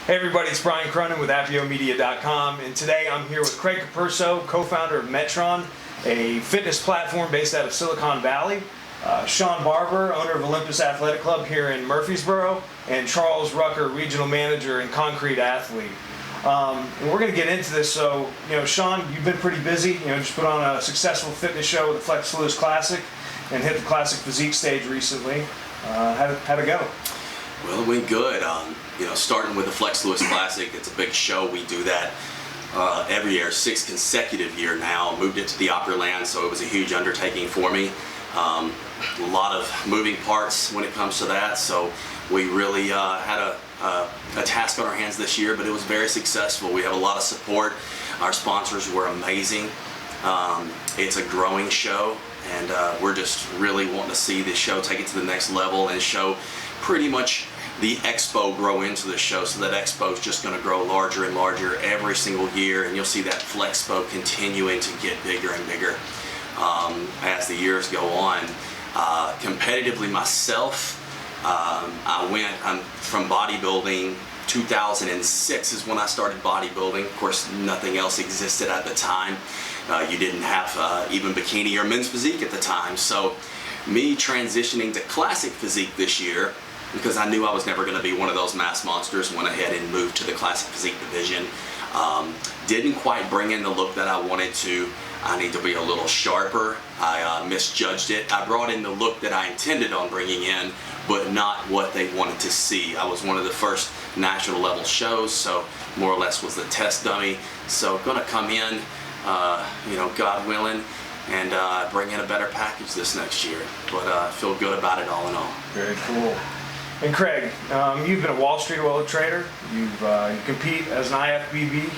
Hey everybody, it's Brian Cronin with AppioMedia.com, and today I'm here with Craig Capurso, co-founder of Metron, a fitness platform based out of Silicon Valley, Sean Barber, owner of Olympus Athletic Club here in Murfreesboro, and Charles Rucker, regional manager and concrete athlete. And we're going to get into this. So, Sean, you've been pretty busy. Just put on a successful fitness show with the Flex Lewis Classic and hit the Classic Physique stage recently. How'd it go? Well, it went good. Starting with the Flex Lewis Classic, it's a big show. We do that every year, 6 consecutive year now. Moved it to the Opryland, so it was a huge undertaking for me. A lot of moving parts when it comes to that, so we really had a task on our hands this year, but it was very successful. We have a lot of support. Our sponsors were amazing. It's a growing show, and we're just really wanting to see this show take it to the next level and show pretty much the expo grow into the show. So that expo is just going to grow larger and larger every single year, and you'll see that Flexpo continuing to get bigger and bigger as the years go on. Competitively myself, I'm from bodybuilding. 2006 is when I started bodybuilding. Of course, nothing else existed at the time. You didn't have even bikini or men's physique at the time. So me transitioning to classic physique this year, because I knew I was never going to be one of those mass monsters, went ahead and moved to the classic physique division. Didn't quite bring in the look that I wanted to. I need to be a little sharper. I misjudged it. I brought in the look that I intended on bringing in, but not what they wanted to see. I was one of the first national level shows, so more or less was the test dummy. So gonna come in, God willing, and bring in a better package this next year. But I feel good about it all in all. Very cool. And Craig, you've been a Wall Street oil trader. You compete as an IFBB.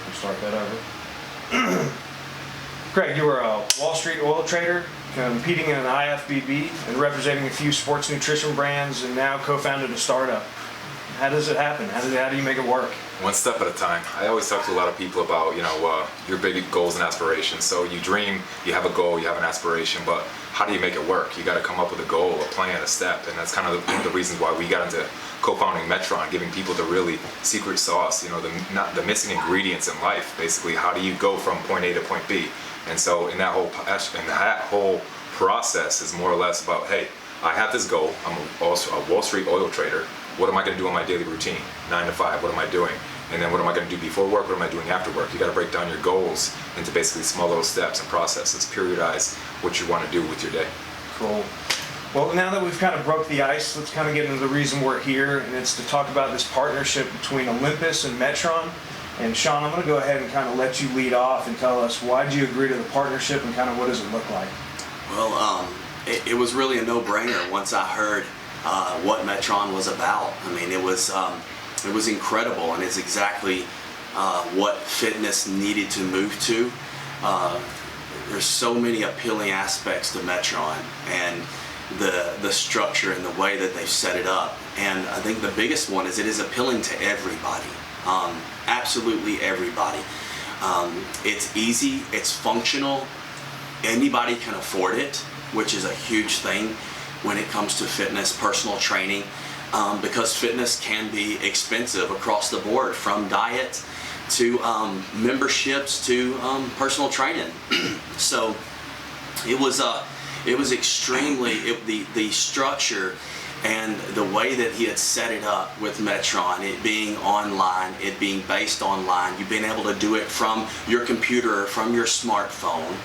I'll start that over. Craig, you were a Wall Street oil trader, competing in an IFBB and representing a few sports nutrition brands, and now co-founded a startup. How does it happen? How do you make it work? One step at a time. I always talk to a lot of people about, your big goals and aspirations. So you dream, you have a goal, you have an aspiration, but how do you make it work? You got to come up with a goal, a plan, a step, and that's kind of one of the reasons why we got into co-founding Metron, giving people the really secret sauce, the missing ingredients in life. Basically, how do you go from point A to point B? And so in that whole process is more or less about, hey, I have this goal. I'm also a Wall Street oil trader. What am I going to do in my daily routine? 9 to 5, what am I doing? And then what am I going to do before work? What am I doing after work? You got to break down your goals into basically small little steps and processes, periodize what you want to do with your day. Cool. Well, now that we've kind of broke the ice, let's kind of get into the reason we're here, and it's to talk about this partnership between Olympus and Metron. And Sean, I'm going to go ahead and kind of let you lead off and tell us, why did you agree to the partnership and kind of what does it look like? Well, it was really a no-brainer once I heard what Metron was about. I mean, it was incredible, and it's exactly what fitness needed to move to. There's so many appealing aspects to Metron and the structure and the way that they've set it up. And I think the biggest one is it is appealing to everybody. Absolutely everybody. It's easy, it's functional, anybody can afford it, which is a huge thing when it comes to fitness, personal training, because fitness can be expensive across the board, from diet to memberships to personal training. So it was extremely, the structure and the way that he had set it up with Metron, it being online, it being based online, you've been able to do it from your computer, from your smartphone,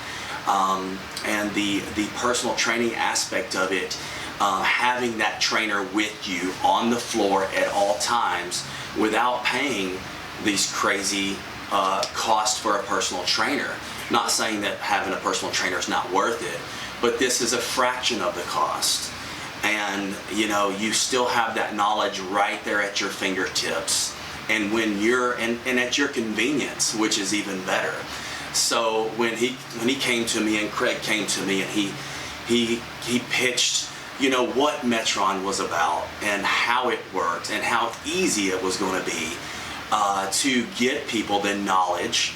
and the personal training aspect of it, having that trainer with you on the floor at all times without paying these crazy costs for a personal trainer. Not saying that having a personal trainer is not worth it, but this is a fraction of the cost. And you still have that knowledge right there at your fingertips, and when you're and at your convenience, which is even better. So when he came to me, and Craig came to me, and he pitched what Metron was about and how it worked and how easy it was going to be to get people the knowledge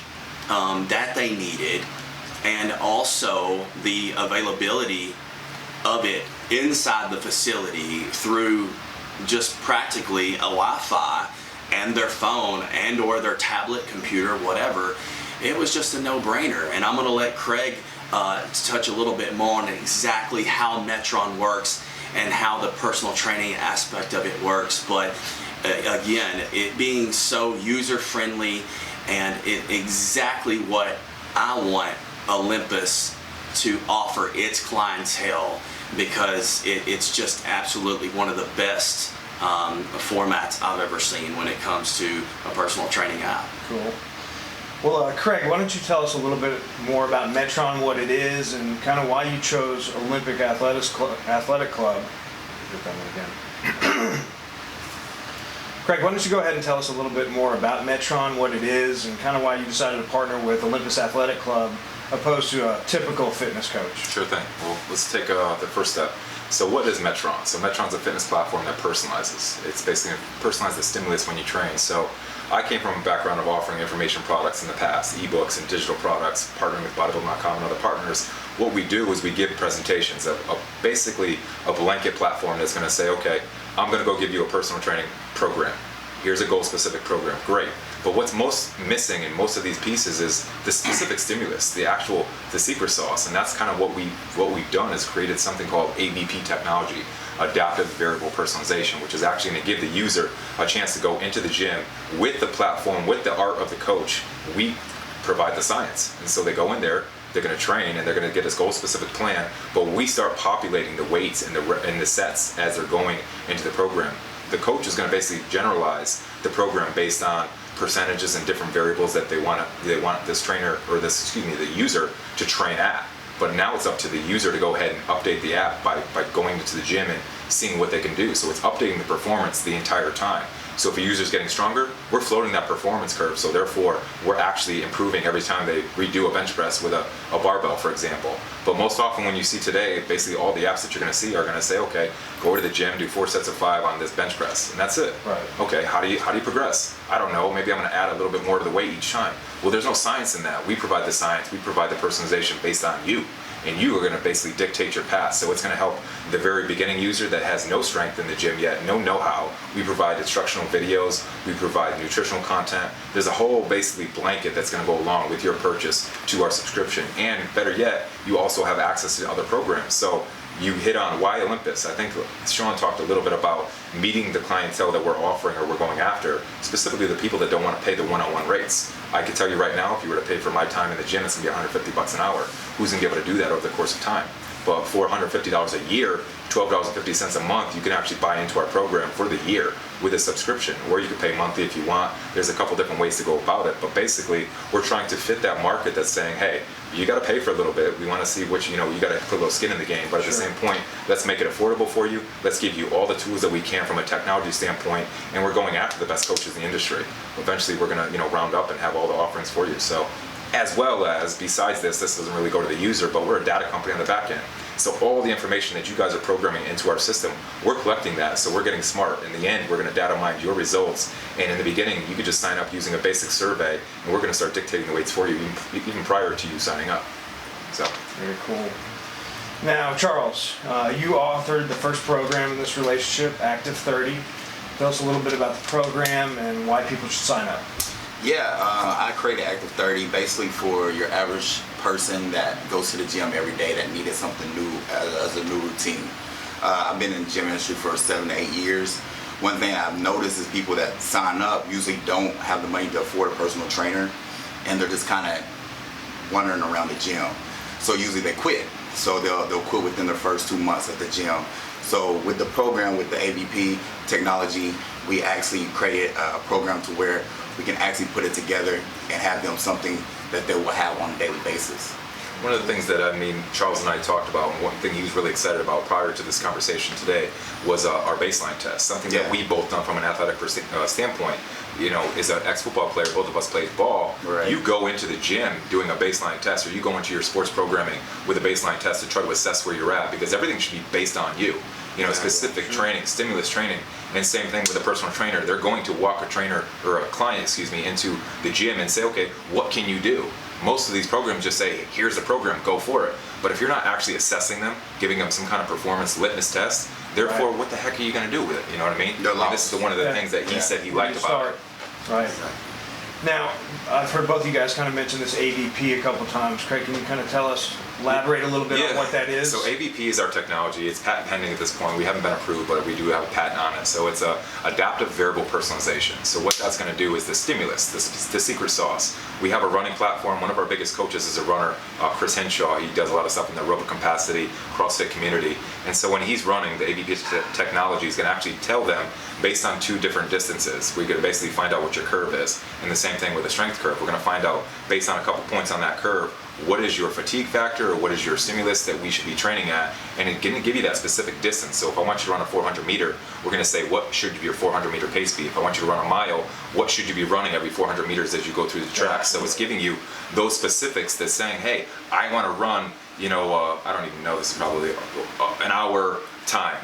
that they needed, and also the availability of it inside the facility through just practically a Wi-Fi and their phone and or their tablet, computer, whatever. It was just a no-brainer. And I'm going to let Craig touch a little bit more on exactly how Metron works and how the personal training aspect of it works. But again, it being so user-friendly and exactly what I want Olympus to offer its clientele, because it's just absolutely one of the best formats I've ever seen when it comes to a personal training app. Cool. Well, Craig, why don't you tell us a little bit more about Metron, what it is, and kind of why you chose Olympic Athletic Club. You're coming again. Craig, why don't you go ahead and tell us a little bit more about Metron, what it is, and kind of why you decided to partner with Olympus Athletic Club opposed to a typical fitness coach? Sure thing. Well, let's take the first step. So what is Metron? So Metron's a fitness platform that personalizes. It's basically personalized the stimulus when you train. So I came from a background of offering information products in the past, ebooks and digital products, partnering with bodybuilding.com and other partners. What we do is we give presentations of basically a blanket platform that's going to say, okay, I'm going to go give you a personal training program. Here's a goal-specific program. Great. But what's most missing in most of these pieces is the specific stimulus, the secret sauce, and that's kind of what we've done is created something called AVP technology, adaptive variable personalization, which is actually going to give the user a chance to go into the gym with the platform, with the art of the coach. We provide the science, and so they go in there. They're going to train and they're going to get this goal-specific plan, but we start populating the weights and the sets as they're going into the program. The coach is going to basically generalize the program based on percentages and different variables that they want this trainer or the user to train at. But now it's up to the user to go ahead and update the app by going into the gym and seeing what they can do. So it's updating the performance the entire time. So if a user's getting stronger, we're floating that performance curve. So therefore, we're actually improving every time they redo a bench press with a barbell, for example. But most often when you see today, basically all the apps that you're going to see are going to say, okay, go to the gym, do 4 sets of 5 on this bench press, and that's it. Right. Okay, how do you progress? I don't know. Maybe I'm going to add a little bit more to the weight each time. Well, there's no science in that. We provide the science. We provide the personalization based on you. And you are going to basically dictate your path. So it's going to help the very beginning user that has no strength in the gym yet, no know-how. We provide instructional videos. We provide nutritional content. There's a whole basically blanket that's going to go along with your purchase to our subscription. And better yet, you also have access to other programs. So you hit on why Olympus. I think Sean talked a little bit about meeting the clientele that we're offering or we're going after, specifically the people that don't want to pay the one-on-one rates. I can tell you right now, if you were to pay for my time in the gym, it's going to be $150 an hour. Who's going to be able to do that over the course of time? But for $150 a year, $12.50 a month, you can actually buy into our program for the year with a subscription, or you can pay monthly if you want. There's a couple different ways to go about it, but basically we're trying to fit that market that's saying, hey, you got to pay for a little bit. We want to see what you got to put a little skin in the game, but at the same point, let's make it affordable for you. Let's give you all the tools that we can from a technology standpoint, and we're going after the best coaches in the industry. Eventually, we're going to round up and have all the offerings for you. So, as well as besides this doesn't really go to the user, but we're a data company on the back end. So all the information that you guys are programming into our system, we're collecting that. So we're getting smart. In the end, we're going to data mine your results. And in the beginning, you could just sign up using a basic survey, and we're going to start dictating the weights for you, even prior to you signing up. So very cool. Now, Charles, you authored the first program in this relationship, Active 30. Tell us a little bit about the program and why people should sign up. Yeah, I created Active 30 basically for your average person that goes to the gym every day that needed something new as a new routine. I've been in the gym industry for 7 to 8 years. One thing I've noticed is people that sign up usually don't have the money to afford a personal trainer, and they're just kind of wandering around the gym. So usually they quit. So they'll quit within their first 2 months at the gym. So with the program, with the AVP technology, we actually created a program to where we can actually put it together and have them something that they will have on a daily basis. one of the things that Charles and I talked about, and one thing he was really excited about prior to this conversation today was our baseline test, something that we both done from an athletic standpoint. As an ex-football player, both of us played ball. Right. You go into the gym doing a baseline test, or you go into your sports programming with a baseline test to try to assess where you're at, because everything should be based on you. Specific training, stimulus training, and same thing with a personal trainer. They're going to walk a trainer or a client, into the gym and say, okay, what can you do? Most of these programs just say, here's the program, go for it. But if you're not actually assessing them, giving them some kind of performance litmus test, therefore, what the heck are you going to do with it? You know what I mean? They're lost. And this is one of the things that he said he liked about it. Right. Exactly. Now, I've heard both of you guys kind of mention this AVP a couple times. Craig, can you kind of elaborate a little bit on what that is? So ABP is our technology. It's patent pending at this point. We haven't been approved, but we do have a patent on it. So it's a adaptive variable personalization. So what that's going to do is the stimulus, the secret sauce. We have a running platform. One of our biggest coaches is a runner, Chris Henshaw. He does a lot of stuff in the aerobic capacity, CrossFit community. And so when he's running, the ABP technology is going to actually tell them, based on 2 different distances, we're going to basically find out what your curve is. And the same thing with the strength curve. We're going to find out, based on a couple points on that curve, what is your fatigue factor or what is your stimulus that we should be training at, and it's going to give you that specific distance. So if I want you to run a 400 meter, we're going to say what should your 400 meter pace be. If I want you to run a mile, what should you be running every 400 meters as you go through the track. So it's giving you those specifics that's saying, hey, I want to run, I don't even know, this is probably an hour time,